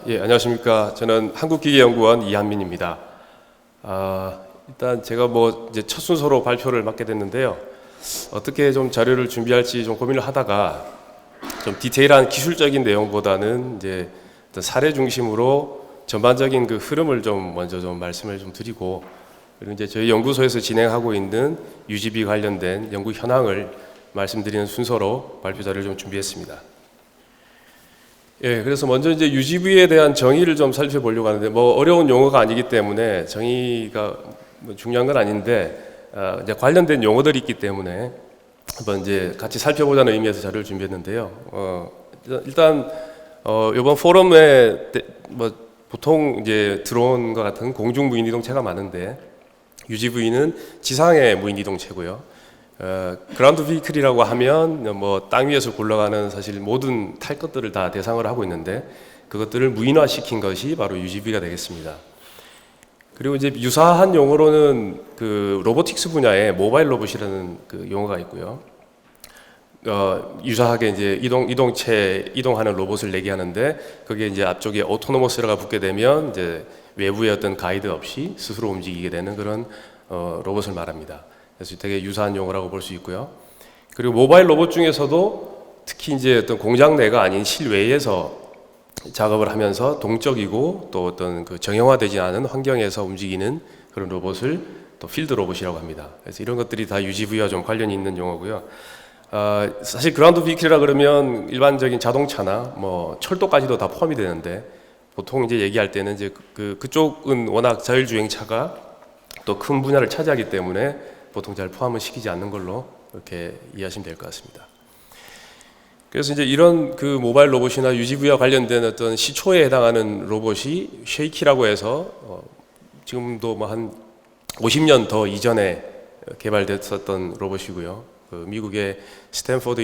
안녕하십니까. 저는 한국기계연구원 이한민입니다. 일단 제가 이제 첫 순서로 발표를 맡게 됐는데요. 어떻게 좀 자료를 준비할지 좀 고민을 하다가 좀 디테일한 기술적인 내용보다는 이제 어떤 사례 중심으로 전반적인 그 흐름을 좀 먼저 좀 말씀을 좀 드리고, 그리고 이제 저희 연구소에서 진행하고 있는 UGV 관련된 연구 현황을 말씀드리는 순서로 발표 자료를 좀 준비했습니다. 그래서 먼저 이제 UGV에 대한 정의를 좀 살펴보려고 하는데, 어려운 용어가 아니기 때문에 정의가 중요한 건 아닌데, 이제 관련된 용어들이 있기 때문에 한번 이제 같이 살펴보자는 의미에서 자료를 준비했는데요. 일단 이번 포럼에 보통 이제 드론 과 같은 공중 무인 이동체가 많은데, UGV는 지상의 무인 이동체고요. 그라운드 비클이라고 하면 땅 위에서 굴러가는 사실 모든 탈 것들을 다 대상으로 하고 있는데, 그것들을 무인화시킨 것이 바로 UGV가 되겠습니다. 그리고 이제 유사한 용어로는 그 로보틱스 분야에 모바일 로봇이라는 그 용어가 있고요. 유사하게 이제 이동하는 로봇을 얘기하는데, 그게 이제 앞쪽에 오토노머스가 붙게 되면 이제 외부의 어떤 가이드 없이 스스로 움직이게 되는 그런 로봇을 말합니다. 그래서 되게 유사한 용어라고 볼 수 있고요. 그리고 모바일 로봇 중에서도 특히 이제 어떤 공장 내가 아닌 실외에서 작업을 하면서 동적이고 또 어떤 그 정형화되지 않은 환경에서 움직이는 그런 로봇을 또 필드 로봇이라고 합니다. 그래서 이런 것들이 다 UGV와 좀 관련이 있는 용어고요. 사실 그라운드 비클이라 그러면 일반적인 자동차나 철도까지도 다 포함이 되는데, 보통 이제 얘기할 때는 이제 그쪽은 워낙 자율주행차가 또 큰 분야를 차지하기 때문에 보통 잘 포함을 시키지 않는 걸로 이렇게 이해하시면 될 것 같습니다. 그래서 이제 이런 그 모바일 로봇이나 UGV와 관련된 어떤 시초에 해당하는 로봇이 쉐이키라고 해서 지금도 한 50년 더 이전에 개발됐었던 로봇이고요. 미국의 스탠포드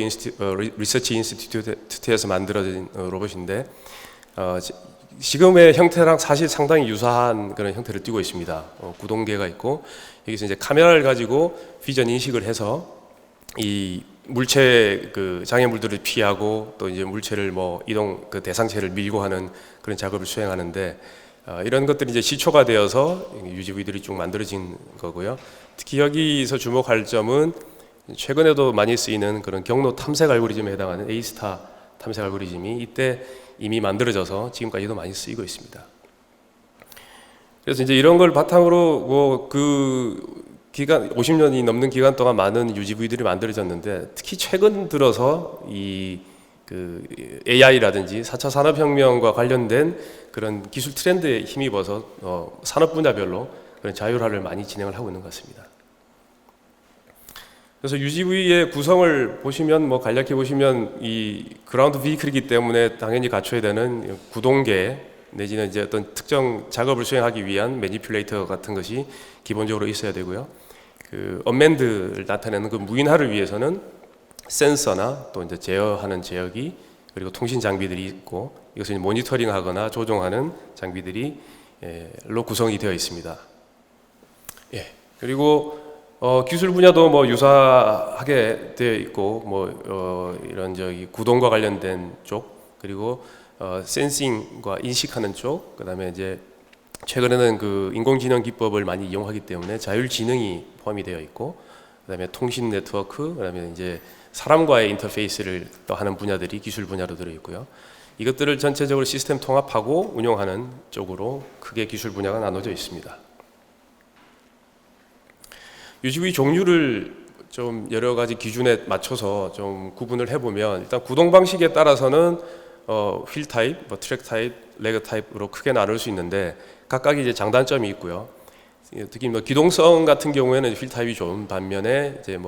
리서치 인스티튜트에서 만들어진 로봇인데, 지금의 형태랑 사실 상당히 유사한 그런 형태를 띠고 있습니다. 구동계가 있고, 여기서 이제 카메라를 가지고 비전 인식을 해서 이 물체 그 장애물들을 피하고, 또 이제 물체를 이동 그 대상체를 밀고 하는 그런 작업을 수행하는데, 이런 것들이 이제 시초가 되어서 UGV들이 쭉 만들어진 거고요. 특히 여기서 주목할 점은 최근에도 많이 쓰이는 그런 경로 탐색 알고리즘에 해당하는 A-스타 탐색 알고리즘이 이때 이미 만들어져서 지금까지도 많이 쓰이고 있습니다. 그래서 이제 이런 걸 바탕으로 그 기간 50년이 넘는 기간 동안 많은 UGV들이 만들어졌는데, 특히 최근 들어서 그 AI라든지 4차 산업혁명과 관련된 그런 기술 트렌드에 힘입어서 산업 분야별로 그런 자율화를 많이 진행을 하고 있는 것 같습니다. 그래서 UGV의 구성을 보시면 간략히 보시면 이 그라운드 비클이기 때문에 당연히 갖춰야 되는 구동계 내지는 이제 어떤 특정 작업을 수행하기 위한 매니퓰레이터 같은 것이 기본적으로 있어야 되고요. 그 언맨드를 나타내는 그 무인화를 위해서는 센서나 또 이제 제어하는 제어기, 그리고 통신 장비들이 있고, 이것을 모니터링하거나 조종하는 장비들이 로 구성이 되어 있습니다. 그리고 기술 분야도 유사하게 되어 있고, 이런 구동과 관련된 쪽, 그리고 센싱과 인식하는 쪽, 그다음에 이제 최근에는 그 인공지능 기법을 많이 이용하기 때문에 자율지능이 포함이 되어 있고, 그다음에 통신 네트워크, 그다음에 이제 사람과의 인터페이스를 또 하는 분야들이 기술 분야로 들어 있고요. 이것들을 전체적으로 시스템 통합하고 운용하는 쪽으로 크게 기술 분야가 나눠져 있습니다. UGV 종류를 좀 여러 가지 기준에 맞춰서 좀 구분을 해보면, 일단 구동 방식에 따라서는 휠 타입, 트랙 타입, 레그 타입으로 크게 나눌 수 있는데, 각각 이제 장단점이 있고요. 특히 기동성 같은 경우에는 휠 타입이 좋은 반면에 이제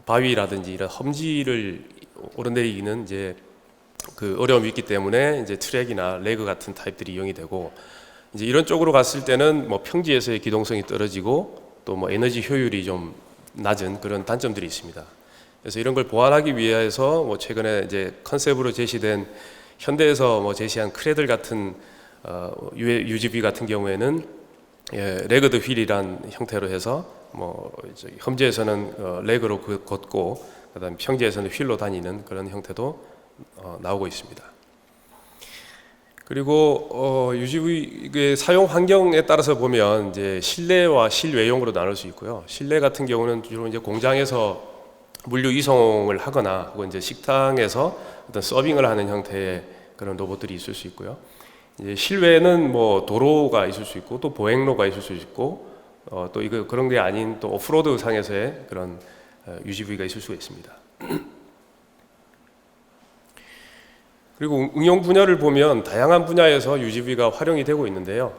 바위라든지 이런 험지를 오르내리기는 이제 그 어려움이 있기 때문에 이제 트랙이나 레그 같은 타입들이 이용이 되고, 이제 이런 쪽으로 갔을 때는 평지에서의 기동성이 떨어지고 또 에너지 효율이 좀 낮은 그런 단점들이 있습니다. 그래서 이런 걸 보완하기 위해서 최근에 이제 컨셉으로 제시된 현대에서 제시한 크레들 같은 UGV 같은 경우에는 레그드 휠이란 형태로 해서 험지에서는 레그로 걷고, 그다음 평지에서는 휠로 다니는 그런 형태도 나오고 있습니다. 그리고 UGV의 사용 환경에 따라서 보면 이제 실내와 실외용으로 나눌 수 있고요. 실내 같은 경우는 주로 이제 공장에서 물류 이송을 하거나 혹은 이제 식당에서 어떤 서빙을 하는 형태의 그런 로봇들이 있을 수 있고요. 이제 실외는 뭐 도로가 있을 수 있고 또 보행로가 있을 수 있고 또 이거 그런 게 아닌 또 오프로드 상에서의 그런 UGV가 있을 수가 있습니다. 그리고 응용 분야를 보면 다양한 분야에서 UGV가 활용이 되고 있는데요.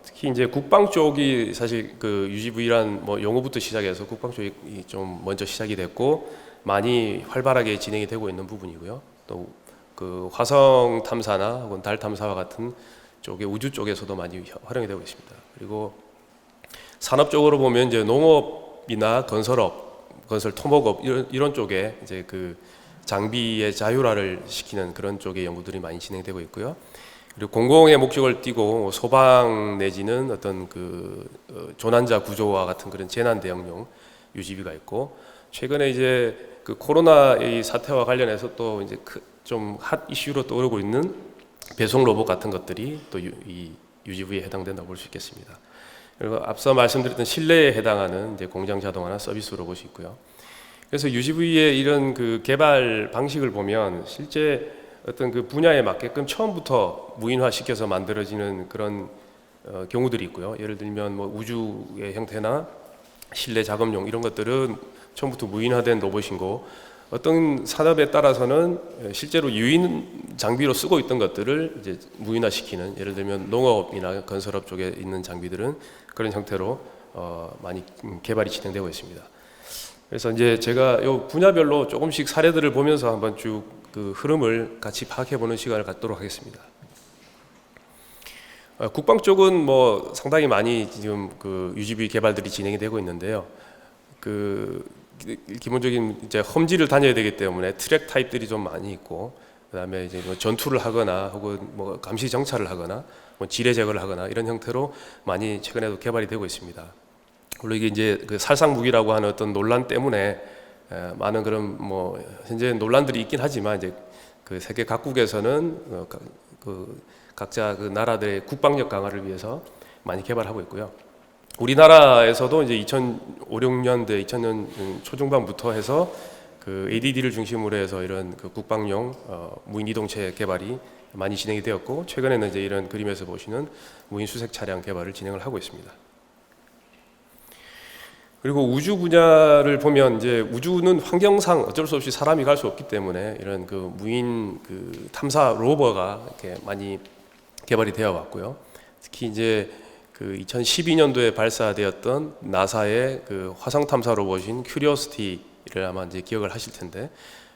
특히 이제 국방 쪽이 사실 그 UGV란 뭐 용어부터 시작해서 국방 쪽이 좀 먼저 시작이 됐고 많이 활발하게 진행이 되고 있는 부분이고요. 또 그 화성 탐사나 혹은 달 탐사와 같은 쪽에 우주 쪽에서도 많이 활용이 되고 있습니다. 그리고 산업적으로 보면 이제 농업이나 건설업, 건설 토목업 이런 쪽에 이제 그 장비의 자율화를 시키는 그런 쪽의 연구들이 많이 진행되고 있고요. 그리고 공공의 목적을 띠고 소방 내지는 어떤 그 조난자 구조와 같은 그런 재난 대응용 UGV가 있고 최근에 이제 그 코로나의 사태와 관련해서 또 이제 좀 핫 이슈로 떠오르고 있는 배송 로봇 같은 것들이 또 이 UGV에 해당된다고 볼 수 있겠습니다. 그리고 앞서 말씀드렸던 실내에 해당하는 이제 공장 자동화나 서비스 로봇이 있고요. 그래서 UGV의 이런 그 개발 방식을 보면 실제 어떤 그 분야에 맞게끔 처음부터 무인화 시켜서 만들어지는 그런 경우들이 있고요. 예를 들면 뭐 우주의 형태나 실내 작업용 이런 것들은 처음부터 무인화된 로봇이고 어떤 산업에 따라서는 실제로 유인 장비로 쓰고 있던 것들을 이제 무인화시키는 예를 들면 농업이나 건설업 쪽에 있는 장비들은 그런 형태로 많이 개발이 진행되고 있습니다. 그래서 이제 제가 이 분야별로 조금씩 사례들을 보면서 한번 쭉 그 흐름을 같이 파악해보는 시간을 갖도록 하겠습니다. 국방 쪽은 뭐 상당히 많이 지금 그 UGV 개발들이 진행이 되고 있는데요. 그 기본적인 이제 험지를 다녀야 되기 때문에 트랙 타입들이 좀 많이 있고, 그다음에 이제 뭐 전투를 하거나 혹은 뭐 감시 정찰을 하거나 뭐 지뢰 제거를 하거나 이런 형태로 많이 최근에도 개발이 되고 있습니다. 물론 이게 이제 그 살상 무기라고 하는 어떤 논란 때문에 많은 그런 뭐 현재 논란들이 있긴 하지만 이제 그 세계 각국에서는 그 각자 그 나라들의 국방력 강화를 위해서 많이 개발하고 있고요. 우리나라에서도 이제 2005, 6년대 2000년 초중반부터 해서 그 ADD를 중심으로 해서 이런 그 국방용 무인 이동체 개발이 많이 진행이 되었고 최근에는 이제 이런 그림에서 보시는 무인 수색 차량 개발을 진행을 하고 있습니다. 그리고 우주 분야를 보면 이제 우주는 환경상 어쩔 수 없이 사람이 갈 수 없기 때문에 이런 그 무인 그 탐사 로버가 이렇게 많이 개발이 되어 왔고요. 특히 이제 그 2012년도에 발사되었던 나사의 그 화성 탐사 로봇인 큐리오시티를 아마 이제 기억을 하실 텐데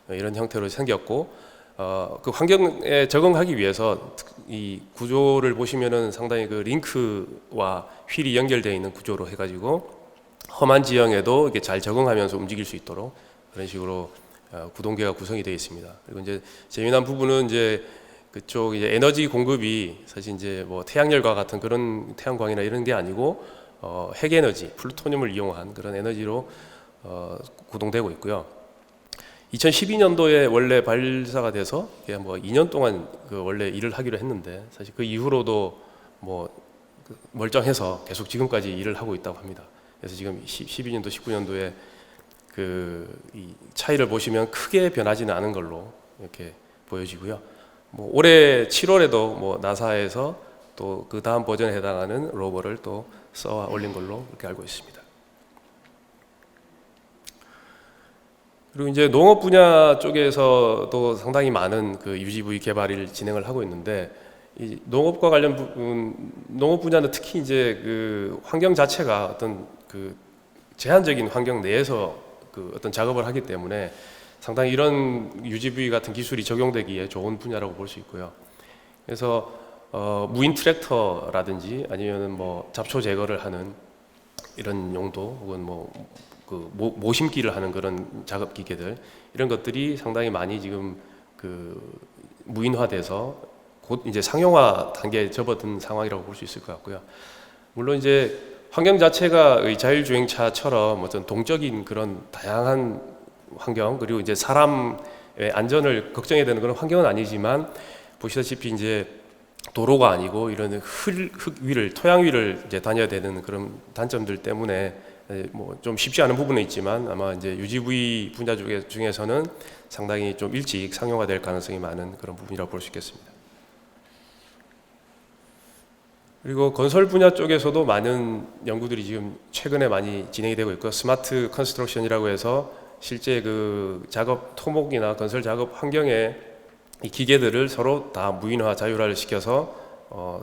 이런 형태로 생겼고 그 환경에 적응하기 위해서 이 구조를 보시면은 상당히 그 링크와 휠이 연결되어 있는 구조로 해가지고 험한 지형에도 이렇게 잘 적응하면서 움직일 수 있도록 그런 식으로 구동계가 구성이 되어 있습니다. 그리고 이제 재미난 부분은 이제 그쪽 이제 에너지 공급이 사실 이제 뭐 태양열과 같은 그런 태양광이나 이런 게 아니고 핵 에너지, 플루토늄을 이용한 그런 에너지로 구동되고 있고요. 2012년도에 원래 발사가 돼서 뭐 2년 동안 그 원래 일을 하기로 했는데 사실 그 이후로도 뭐 멀쩡해서 계속 지금까지 일을 하고 있다고 합니다. 그래서 지금 12년도, 19년도에 그 이 차이를 보시면 크게 변하지는 않은 걸로 이렇게 보여지고요. 뭐 올해 7월에도 뭐 나사에서 또 그 다음 버전에 해당하는 로버를 또 쏘아 올린 걸로 이렇게 알고 있습니다. 그리고 이제 농업 분야 쪽에서도 상당히 많은 그 UGV 개발을 진행을 하고 있는데 이 농업과 관련 부분, 농업 분야는 특히 이제 그 환경 자체가 어떤 그 제한적인 환경 내에서 그 어떤 작업을 하기 때문에 상당히 이런 UGV 같은 기술이 적용되기에 좋은 분야라고 볼 수 있고요. 그래서 무인 트랙터라든지 아니면은 뭐 잡초 제거를 하는 이런 용도 혹은 뭐 그 모심기를 하는 그런 작업 기계들 이런 것들이 상당히 많이 지금 그 무인화돼서 곧 이제 상용화 단계에 접어든 상황이라고 볼 수 있을 것 같고요. 물론 이제 환경 자체가 자율주행차처럼 어떤 동적인 그런 다양한 환경 그리고 이제 사람의 안전을 걱정해야 되는 그런 환경은 아니지만 보시다시피 이제 도로가 아니고 이런 흙 위를 토양 위를 이제 다녀야 되는 그런 단점들 때문에 뭐 좀 쉽지 않은 부분은 있지만 아마 이제 UGV 분야 중에서는 상당히 좀 일찍 상용화 될 가능성이 많은 그런 부분이라고 볼 수 있겠습니다. 그리고 건설 분야 쪽에서도 많은 연구들이 지금 최근에 많이 진행이 되고 있고요. 스마트 컨스트럭션이라고 해서 실제 그 작업 토목이나 건설 작업 환경에 이 기계들을 서로 다 무인화, 자율화를 시켜서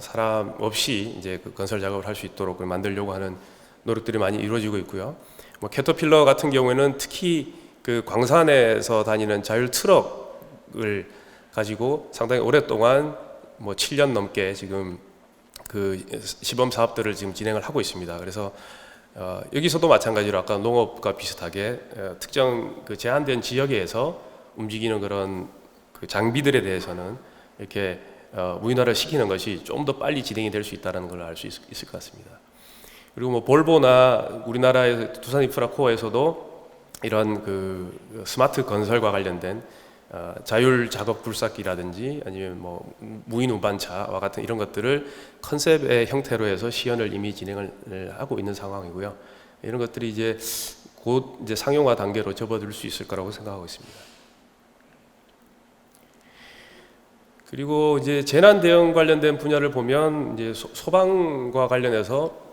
사람 없이 이제 그 건설 작업을 할 수 있도록 만들려고 하는 노력들이 많이 이루어지고 있고요. 뭐 캐터필러 같은 경우에는 특히 그 광산에서 다니는 자율 트럭을 가지고 상당히 오랫동안 뭐 7년 넘게 지금 그 시범 사업들을 지금 진행을 하고 있습니다. 그래서 여기서도 마찬가지로 아까 농업과 비슷하게 특정 그 제한된 지역에서 움직이는 그런 그 장비들에 대해서는 이렇게 무인화를 시키는 것이 좀 더 빨리 진행이 될 수 있다는 걸 알 수 있을 것 같습니다. 그리고 뭐 볼보나 우리나라의 두산 인프라 코어에서도 이런 그 스마트 건설과 관련된 자율 작업 굴삭기라든지 아니면 뭐 무인 운반차와 같은 이런 것들을 컨셉의 형태로 해서 시연을 이미 진행을 하고 있는 상황이고요. 이런 것들이 이제 곧 이제 상용화 단계로 접어들 수 있을 거라고 생각하고 있습니다. 그리고 이제 재난 대응 관련된 분야를 보면 이제 소방과 관련해서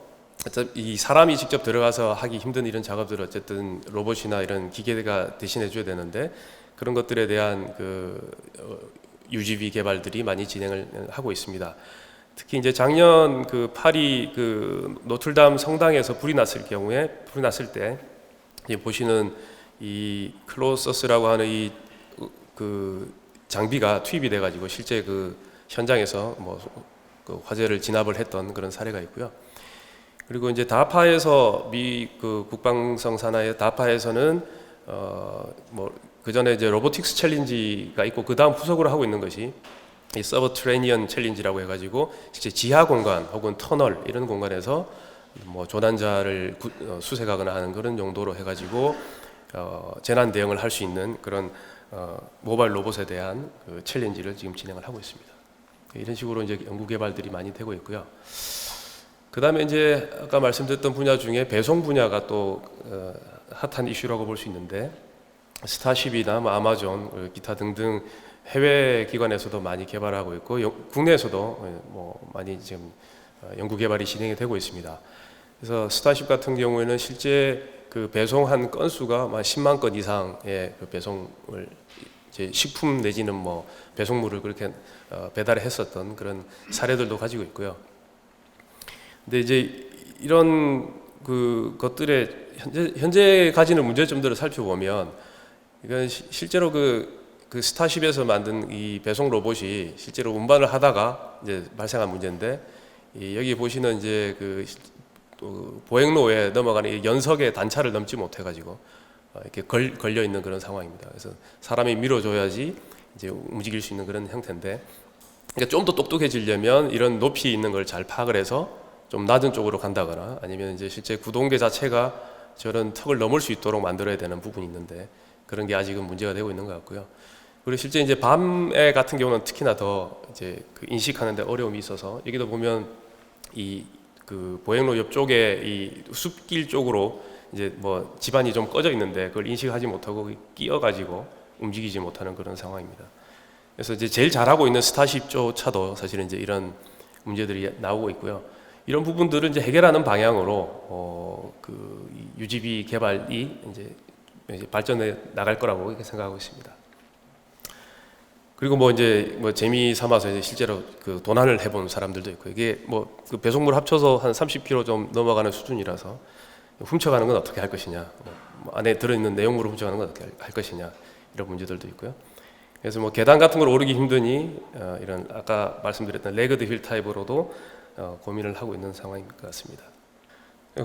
이 사람이 직접 들어가서 하기 힘든 이런 작업들을 어쨌든 로봇이나 이런 기계가 대신해 줘야 되는데 그런 것들에 대한 그 UGV 개발들이 많이 진행을 하고 있습니다. 특히 이제 작년 그 파리 그 노틀담 성당에서 불이 났을 때 이제 보시는 이 클로서스라고 하는 이 그 장비가 투입이 돼 가지고 실제 그 현장에서 뭐 그 화재를 진압을 했던 그런 사례가 있고요. 그리고 이제 다파에서 미 그 국방성 산하의 다파에서는 뭐 그 전에 이제 로보틱스 챌린지가 있고 그 다음 후속으로 하고 있는 것이 이 서버트레니언 챌린지라고 해가지고 실제 지하 공간 혹은 터널 이런 공간에서 뭐 조난자를 수색하거나 하는 그런 용도로 해가지고 재난 대응을 할 수 있는 그런 모바일 로봇에 대한 그 챌린지를 지금 진행을 하고 있습니다. 이런 식으로 이제 연구 개발들이 많이 되고 있고요. 그 다음에 이제 아까 말씀드렸던 분야 중에 배송 분야가 또 핫한 이슈라고 볼 수 있는데 스타쉽이나 뭐 아마존, 기타 등등 해외 기관에서도 많이 개발하고 있고 국내에서도 뭐 많이 지금 연구 개발이 진행이 되고 있습니다. 그래서 스타쉽 같은 경우에는 실제 그 배송한 건수가 10만 건 이상의 그 배송을 이제 식품 내지는 뭐 배송물을 그렇게 배달을 했었던 그런 사례들도 가지고 있고요. 근데 이제 이런 그 것들의 현재 가지는 문제점들을 살펴보면 이건 실제로 그 스타쉽에서 만든 이 배송 로봇이 실제로 운반을 하다가 이제 발생한 문제인데 여기 보시는 이제 그 보행로에 넘어가는 이 연석의 단차를 넘지 못해가지고 이렇게 걸려 있는 그런 상황입니다. 그래서 사람이 밀어줘야지 이제 움직일 수 있는 그런 형태인데, 그러니까 좀 더 똑똑해지려면 이런 높이 있는 걸 잘 파악을 해서 좀 낮은 쪽으로 간다거나 아니면 이제 실제 구동계 자체가 저런 턱을 넘을 수 있도록 만들어야 되는 부분이 있는데 그런 게 아직은 문제가 되고 있는 것 같고요. 그리고 실제 이제 밤에 같은 경우는 특히나 더 이제 그 인식하는데 어려움이 있어서 여기도 보면 이 그 보행로 옆쪽에 이 숲길 쪽으로 이제 뭐 집안이 좀 꺼져 있는데 그걸 인식하지 못하고 끼어가지고 움직이지 못하는 그런 상황입니다. 그래서 이제 제일 잘하고 있는 스타쉽조차도 사실은 이제 이런 문제들이 나오고 있고요. 이런 부분들을 이제 해결하는 방향으로 그 UGV 개발이 이제 발전해 나갈 거라고 이렇게 생각하고 있습니다. 그리고 뭐 이제 뭐 재미 삼아서 이제 실제로 그 도난을 해본 사람들도 있고 이게 뭐 그 배송물 합쳐서 한 30kg 좀 넘어가는 수준이라서 훔쳐가는 건 어떻게 할 것이냐, 뭐 안에 들어있는 내용물을 훔쳐가는 건 어떻게 할 것이냐 이런 문제들도 있고요. 그래서 뭐 계단 같은 걸 오르기 힘드니 이런 아까 말씀드렸던 레그드 힐 타입으로도 고민을 하고 있는 상황인 것 같습니다.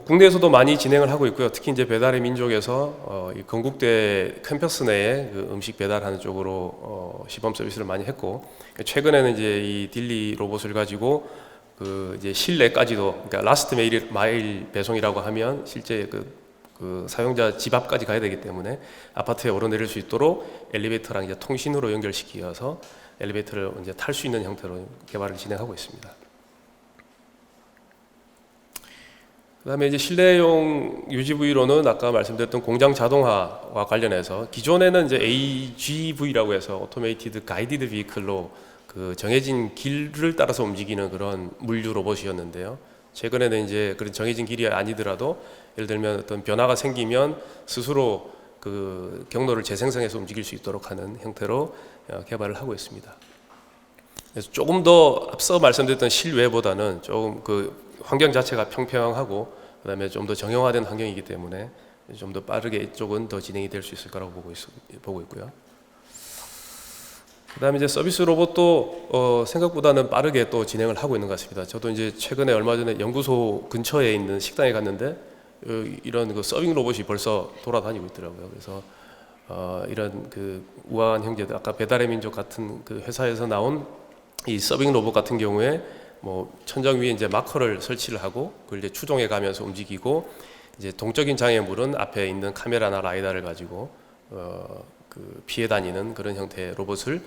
국내에서도 많이 진행을 하고 있고요. 특히 이제 배달의 민족에서 이 건국대 캠퍼스 내에 그 음식 배달하는 쪽으로 시범 서비스를 많이 했고, 최근에는 이제 이 딜리 로봇을 가지고 그 이제 실내까지도, 그러니까 라스트 마일 배송이라고 하면 실제 그 사용자 집 앞까지 가야 되기 때문에 아파트에 오르내릴 수 있도록 엘리베이터랑 이제 통신으로 연결시키어서 엘리베이터를 이제 탈 수 있는 형태로 개발을 진행하고 있습니다. 그다음에 이제 실내용 UGV로는 아까 말씀드렸던 공장 자동화와 관련해서 기존에는 이제 AGV라고 해서 오토메이티드 가이디드 비클로 그 정해진 길을 따라서 움직이는 그런 물류 로봇이었는데요. 최근에는 이제 그런 정해진 길이 아니더라도 예를 들면 어떤 변화가 생기면 스스로 그 경로를 재생성해서 움직일 수 있도록 하는 형태로 개발을 하고 있습니다. 그래서 조금 더 앞서 말씀드렸던 실외보다는 조금 그 환경 자체가 평평하고 그다음에 좀 더 정형화된 환경이기 때문에 좀 더 빠르게 이쪽은 더 진행이 될 수 있을 거라고 보고 있고요. 그다음에 이제 서비스 로봇도 생각보다는 빠르게 또 진행을 하고 있는 것 같습니다. 저도 이제 최근에 얼마 전에 연구소 근처에 있는 식당에 갔는데 이런 그 서빙 로봇이 벌써 돌아다니고 있더라고요. 그래서 이런 그 우아한 형제들, 아까 배달의 민족 같은 그 회사에서 나온 이 서빙 로봇 같은 경우에 뭐 천장 위에 이제 마커를 설치를 하고 그걸 이제 추종해 가면서 움직이고 이제 동적인 장애물은 앞에 있는 카메라나 라이다를 가지고 그 피해 다니는 그런 형태의 로봇을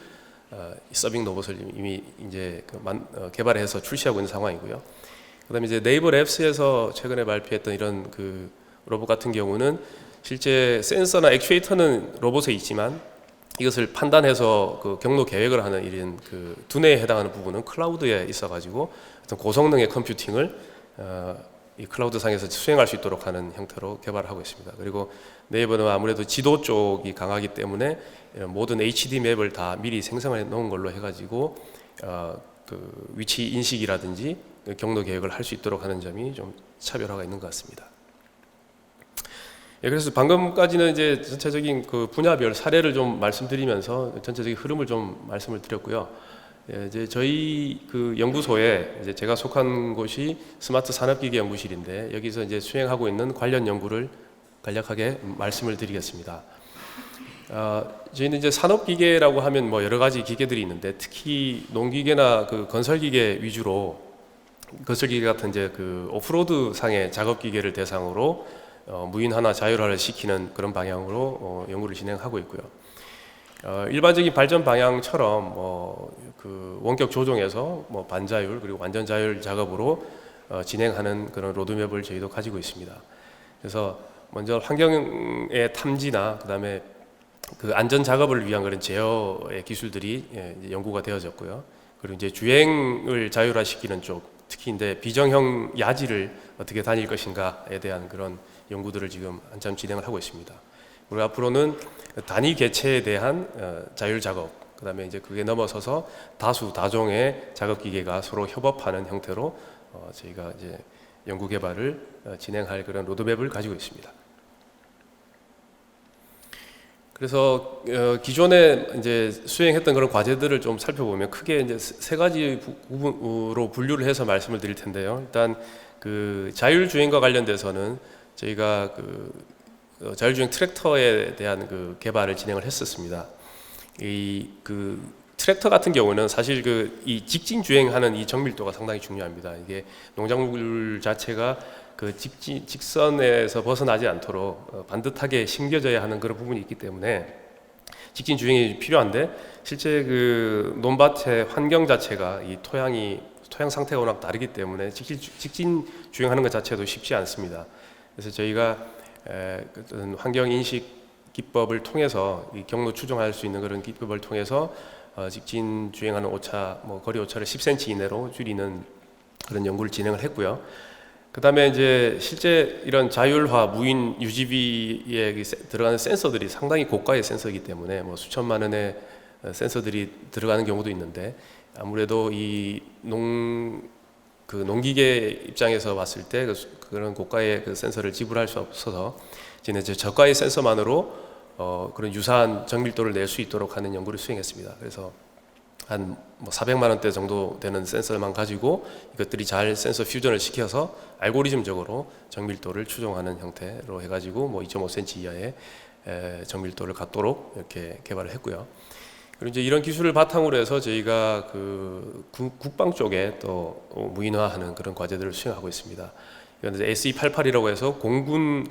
서빙 로봇을 이미 이제 개발해서 출시하고 있는 상황이고요. 그다음에 이제 네이버 랩스에서 최근에 발표했던 이런 그 로봇 같은 경우는 실제 센서나 액추에이터는 로봇에 있지만 이것을 판단해서 그 경로 계획을 하는 이런 그 두뇌에 해당하는 부분은 클라우드에 있어가지고 어떤 고성능의 컴퓨팅을 이 클라우드 상에서 수행할 수 있도록 하는 형태로 개발을 하고 있습니다. 그리고 네이버는 아무래도 지도 쪽이 강하기 때문에 이런 모든 HD 맵을 다 미리 생성해 놓은 걸로 해가지고 그 위치 인식이라든지 경로 계획을 할 수 있도록 하는 점이 좀 차별화가 있는 것 같습니다. 예, 그래서 방금까지는 이제 전체적인 그 분야별 사례를 좀 말씀드리면서 전체적인 흐름을 좀 말씀을 드렸고요. 예, 이제 저희 그 연구소에 이제 제가 속한 곳이 스마트 산업기계 연구실인데 여기서 이제 수행하고 있는 관련 연구를 간략하게 말씀을 드리겠습니다. 저희는 이제 산업기계라고 하면 뭐 여러 가지 기계들이 있는데 특히 농기계나 그 건설기계 위주로 건설기계 같은 이제 그 오프로드 상의 작업기계를 대상으로 무인화나 자율화를 시키는 그런 방향으로 연구를 진행하고 있고요. 일반적인 발전 방향처럼 그 원격 조종에서 뭐 반자율 그리고 완전 자율 작업으로 진행하는 그런 로드맵을 저희도 가지고 있습니다. 그래서 먼저 환경의 탐지나 그다음에 그 안전 작업을 위한 그런 제어의 기술들이 이제 연구가 되어졌고요. 그리고 이제 주행을 자율화시키는 쪽, 특히 이제 비정형 야지를 어떻게 다닐 것인가에 대한 그런 연구들을 지금 한참 진행을 하고 있습니다. 그리고 앞으로는 단위 개체에 대한 자율 작업, 그다음에 이제 그게 넘어서서 다종의 작업 기계가 서로 협업하는 형태로 저희가 이제 연구 개발을 진행할 그런 로드맵을 가지고 있습니다. 그래서 기존에 이제 수행했던 그런 과제들을 좀 살펴보면 크게 이제 세 가지 부분으로 분류를 해서 말씀을 드릴 텐데요. 일단 그 자율주행과 관련돼서는 저희가 그 자율주행 트랙터에 대한 그 개발을 진행을 했었습니다. 이 그 트랙터 같은 경우는 사실 그 이 직진 주행하는 이 정밀도가 상당히 중요합니다. 이게 농작물 자체가 그 직선에서 벗어나지 않도록 반듯하게 심겨져야 하는 그런 부분이 있기 때문에 직진 주행이 필요한데 실제 그 논밭의 환경 자체가 이 토양 상태가 워낙 다르기 때문에 직진 주행하는 것 자체도 쉽지 않습니다. 그래서 저희가 환경 인식 기법을 통해서 이 경로 추종할 수 있는 그런 기법을 통해서 직진 주행하는 오차, 거리 오차를 10cm 이내로 줄이는 그런 연구를 진행을 했고요. 그 다음에 이제 실제 이런 자율화 무인 UGV에 들어가는 센서들이 상당히 고가의 센서이기 때문에 수천만 원의 센서들이 들어가는 경우도 있는데 아무래도 이 농기계 입장에서 봤을 때 그런 고가의 그 센서를 지불할 수 없어서 이제 저가의 센서만으로 그런 유사한 정밀도를 낼 수 있도록 하는 연구를 수행했습니다. 그래서 한 400만 원대 정도 되는 센서만 가지고 이것들이 잘 센서 퓨전을 시켜서 알고리즘적으로 정밀도를 추종하는 형태로 해가지고 2.5cm 이하의 정밀도를 갖도록 이렇게 개발을 했고요. 그리고 이제 이런 기술을 바탕으로 해서 저희가 그 국방 쪽에 또 무인화하는 그런 과제들을 수행하고 있습니다. 이건 이제 SE88이라고 해서 공군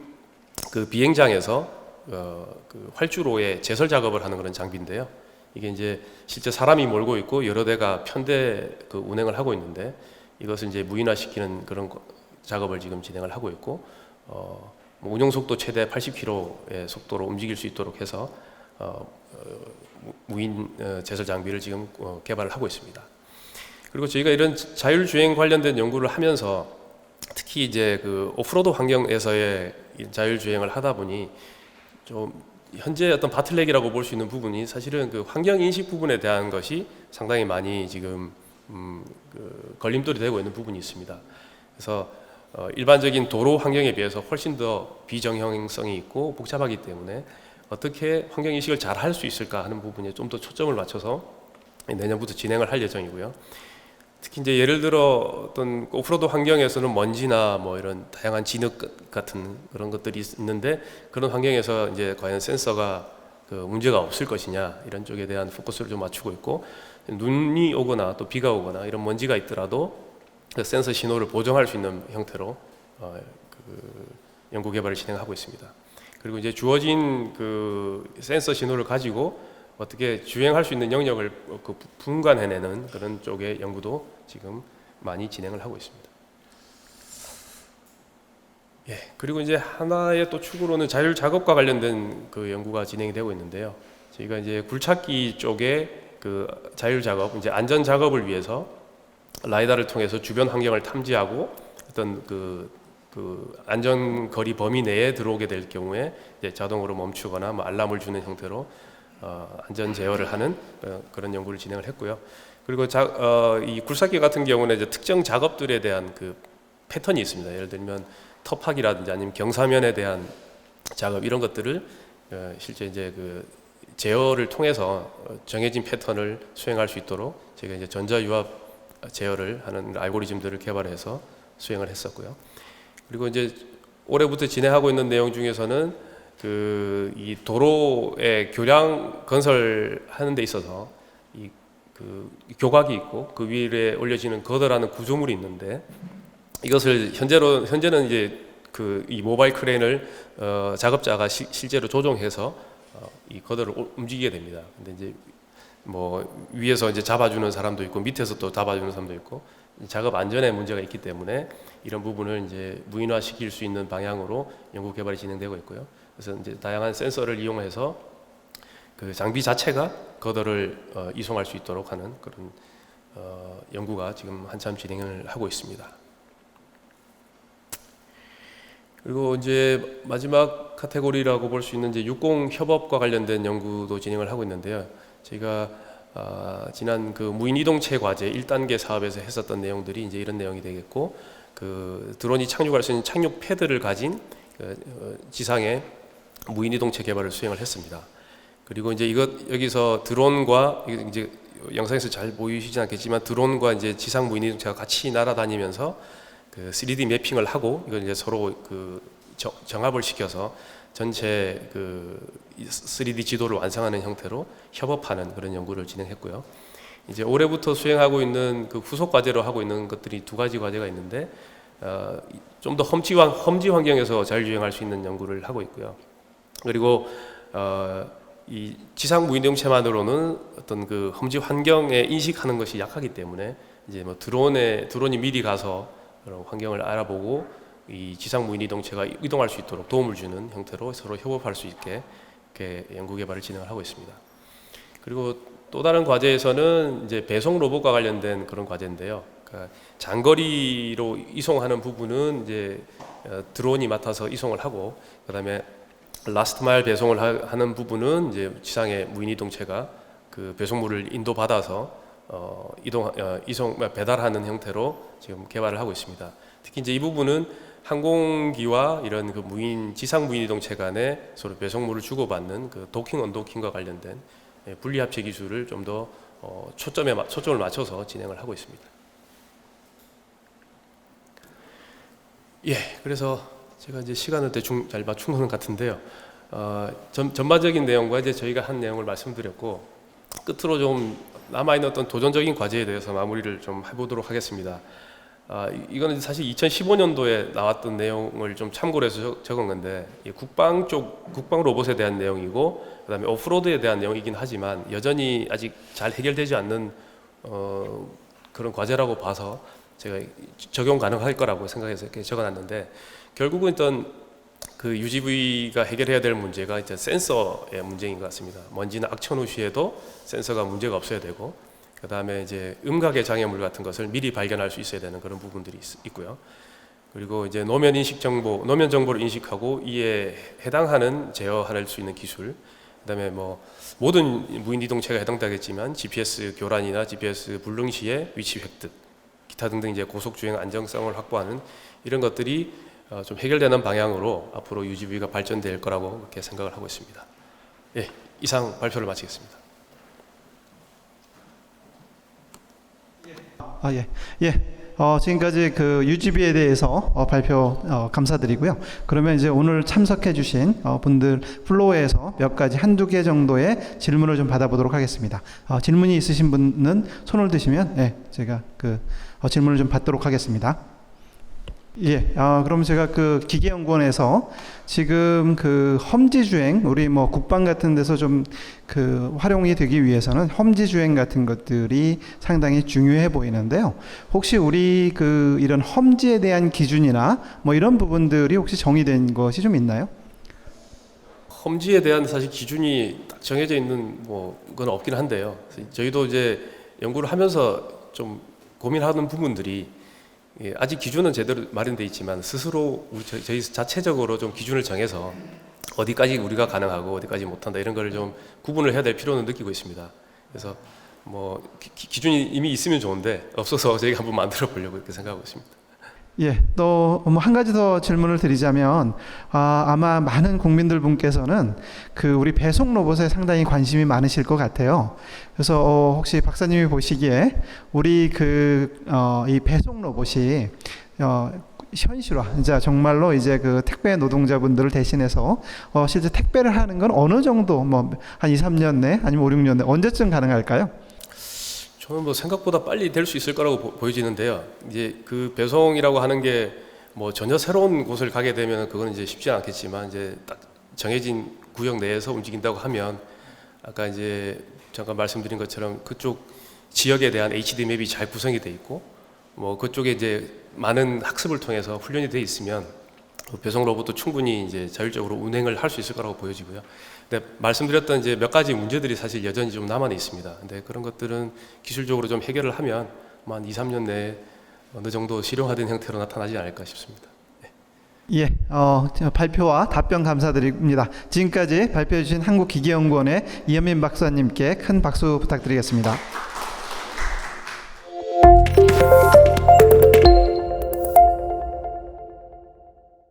그 비행장에서 그 활주로에 제설 작업을 하는 그런 장비인데요. 이게 이제 실제 사람이 몰고 있고 여러 대가 편대 그 운행을 하고 있는데 이것을 이제 무인화시키는 그런 작업을 지금 진행을 하고 있고 뭐 운용 속도 최대 80km의 속도로 움직일 수 있도록 해서 무인 제설 장비를 지금 개발을 하고 있습니다. 그리고 저희가 이런 자율주행 관련된 연구를 하면서 특히 이제 그 오프로드 환경에서의 자율주행을 하다 보니 좀 현재 어떤 바틀렉이라고 볼 수 있는 부분이 사실은 그 환경 인식 부분에 대한 것이 상당히 많이 지금 그 걸림돌이 되고 있는 부분이 있습니다. 그래서 일반적인 도로 환경에 비해서 훨씬 더 비정형성이 있고 복잡하기 때문에 어떻게 환경 인식을 잘 할 수 있을까 하는 부분에 좀 더 초점을 맞춰서 내년부터 진행을 할 예정이고요. 특히 이제 예를 들어 어떤 오프로드 환경에서는 먼지나 뭐 이런 다양한 진흙 같은 그런 것들이 있는데 그런 환경에서 이제 과연 센서가 그 문제가 없을 것이냐 이런 쪽에 대한 포커스를 좀 맞추고 있고 눈이 오거나 또 비가 오거나 이런 먼지가 있더라도 그 센서 신호를 보정할 수 있는 형태로 그 연구 개발을 진행하고 있습니다. 그리고 이제 주어진 그 센서 신호를 가지고 어떻게 주행할 수 있는 영역을 그 분간해내는 그런 쪽의 연구도 지금 많이 진행을 하고 있습니다. 예, 그리고 이제 하나의 또 축으로는 자율 작업과 관련된 그 연구가 진행이 되고 있는데요. 저희가 이제 굴착기 쪽에 그 자율 작업, 이제 안전 작업을 위해서 라이다를 통해서 주변 환경을 탐지하고 어떤 그 안전 거리 범위 내에 들어오게 될 경우에 이제 자동으로 멈추거나 뭐 알람을 주는 형태로 안전 제어를 하는 그런 연구를 진행을 했고요. 그리고 이 굴삭기 같은 경우는 이제 특정 작업들에 대한 그 패턴이 있습니다. 예를 들면 터파기라든지 아니면 경사면에 대한 작업 이런 것들을 실제 이제 그 제어를 통해서 정해진 패턴을 수행할 수 있도록 제가 이제 전자유압 제어를 하는 알고리즘들을 개발해서 수행을 했었고요. 그리고 이제 올해부터 진행하고 있는 내용 중에서는 이 도로의 교량 건설하는 데 있어서 그 교각이 있고 그 위에 올려지는 거더라는 구조물이 있는데 이것을 현재는 이제 이 모바일 크레인을 작업자가 실제로 조종해서 이 거더를 움직이게 됩니다. 근데 이제 뭐 위에서 이제 잡아주는 사람도 있고 밑에서 또 잡아주는 사람도 있고 작업 안전에 문제가 있기 때문에 이런 부분을 이제 무인화 시킬 수 있는 방향으로 연구 개발이 진행되고 있고요. 그래서 이제 다양한 센서를 이용해서 그 장비 자체가 거더를 이송할 수 있도록 하는 그런 연구가 지금 한참 진행을 하고 있습니다. 그리고 이제 마지막 카테고리라고 볼 수 있는 이제 육공 협업과 관련된 연구도 진행을 하고 있는데요. 저희가 지난 그 무인 이동체 과제 1단계 사업에서 했었던 내용들이 이제 이런 내용이 되겠고, 그 드론이 착륙할 수 있는 착륙 패드를 가진 지상의 무인 이동체 개발을 수행을 했습니다. 그리고 이제 여기서 드론과 이제 영상에서 잘 보이시지 않겠지만 드론과 이제 지상 무인 이동체가 같이 날아다니면서 그 3D 매핑을 하고 이걸 이제 서로 그 정합을 시켜서 전체 그 3D 지도를 완성하는 형태로 협업하는 그런 연구를 진행했고요. 이제 올해부터 수행하고 있는 그 후속 과제로 하고 있는 것들이 두 가지 과제가 있는데 좀 더 험지 환경에서 자율주행할 수 있는 연구를 하고 있고요. 그리고 이 지상 무인동체만으로는 어떤 그 험지 환경에 인식하는 것이 약하기 때문에 이제 뭐 드론이 미리 가서 그런 환경을 알아보고 이 지상 무인 이동체가 이동할 수 있도록 도움을 주는 형태로 서로 협업할 수 있게 이렇게 연구 개발을 진행을 하고 있습니다. 그리고 또 다른 과제에서는 이제 배송 로봇과 관련된 그런 과제인데요. 그러니까 장거리로 이송하는 부분은 이제 드론이 맡아서 이송을 하고, 그다음에 라스트 마일 배송을 하는 부분은 이제 지상의 무인 이동체가 그 배송물을 인도받아서 배달하는 형태로 지금 개발을 하고 있습니다. 특히 이제 이 부분은 항공기와 이런 그 지상 무인 이동체 간에 서로 배송물을 주고받는 그 도킹 언도킹과 관련된 분리합체 기술을 좀 더 초점을 맞춰서 진행을 하고 있습니다. 예, 그래서 제가 이제 시간을 대충 잘 맞춘 것 같은데요. 전반적인 내용과 이제 저희가 한 내용을 말씀드렸고, 끝으로 좀 남아있는 어떤 도전적인 과제에 대해서 마무리를 좀 해보도록 하겠습니다. 이거는 사실 2015년도에 나왔던 내용을 좀 참고를 해서 적은 건데 국방 로봇에 대한 내용이고 그다음에 오프로드에 대한 내용이긴 하지만 여전히 아직 잘 해결되지 않는 그런 과제라고 봐서 제가 적용 가능할 거라고 생각해서 이렇게 적어놨는데 결국은 일단 그 UGV가 해결해야 될 문제가 이제 센서의 문제인 것 같습니다. 먼지나 악천 후 시에도 센서가 문제가 없어야 되고 그 다음에 이제 음각의 장애물 같은 것을 미리 발견할 수 있어야 되는 그런 부분들이 있고요. 그리고 이제 노면 정보를 인식하고 이에 해당하는 제어할 수 있는 기술. 그다음에 뭐 모든 무인 이동체가 해당되겠지만 GPS 교란이나 GPS 불능 시의 위치 획득, 기타 등등 이제 고속 주행 안정성을 확보하는 이런 것들이 좀 해결되는 방향으로 앞으로 UGV가 발전될 거라고 그렇게 생각을 하고 있습니다. 예, 이상 발표를 마치겠습니다. 지금까지 그 UGV에 대해서 발표 감사드리고요. 그러면 이제 오늘 참석해 주신 분들 플로어에서 몇 가지 한두 개 정도의 질문을 좀 받아보도록 하겠습니다. 질문이 있으신 분은 손을 드시면 제가 그 질문을 좀 받도록 하겠습니다. 그럼 제가 그 기계연구원에서 지금 그 험지 주행, 우리 뭐 국방 같은 데서 좀 그 활용이 되기 위해서는 험지 주행 같은 것들이 상당히 중요해 보이는데요. 혹시 우리 그 이런 험지에 대한 기준이나 뭐 이런 부분들이 혹시 정의된 것이 좀 있나요? 험지에 대한 사실 기준이 딱 정해져 있는 건 없긴 한데요. 저희도 이제 연구를 하면서 좀 고민하는 부분들이 아직 기준은 제대로 마련돼 있지만 스스로 저희 자체적으로 좀 기준을 정해서 어디까지 우리가 가능하고 어디까지 못한다 이런 걸 좀 구분을 해야 될 필요는 느끼고 있습니다. 그래서 뭐 기준이 이미 있으면 좋은데 없어서 저희가 한번 만들어 보려고 이렇게 생각하고 있습니다. 또 뭐 한 가지 더 질문을 드리자면 아마 많은 국민들 분께서는 그 우리 배송 로봇에 상당히 관심이 많으실 것 같아요. 그래서 혹시 박사님이 보시기에 우리 이 배송 로봇이 현실화, 이제 정말로 이제 그 택배 노동자분들을 대신해서 실제 택배를 하는 건 어느 정도 뭐 한 2, 3년 내 아니면 5, 6년 내 언제쯤 가능할까요? 저는 뭐 생각보다 빨리 될 수 있을 거라고 보여지는데요. 이제 그 배송이라고 하는 게 뭐 전혀 새로운 곳을 가게 되면 그건 이제 쉽지 않겠지만 이제 딱 정해진 구역 내에서 움직인다고 하면 아까 이제 잠깐 말씀드린 것처럼 그쪽 지역에 대한 HD 맵이 잘 구성이 돼 있고 뭐 그쪽에 이제 많은 학습을 통해서 훈련이 돼 있으면 배송 로봇도 충분히 이제 자율적으로 운행을 할 수 있을 거라고 보여지고요. 근데 말씀드렸던 이제 몇 가지 문제들이 사실 여전히 좀 남아 있습니다. 근데 그런 것들은 기술적으로 좀 해결을 하면 한 2, 3년 내에 어느 정도 실용화된 형태로 나타나지 않을까 싶습니다. 발표와 답변 감사드립니다. 지금까지 발표해 주신 한국기계연구원의 이현민 박사님께 큰 박수 부탁드리겠습니다.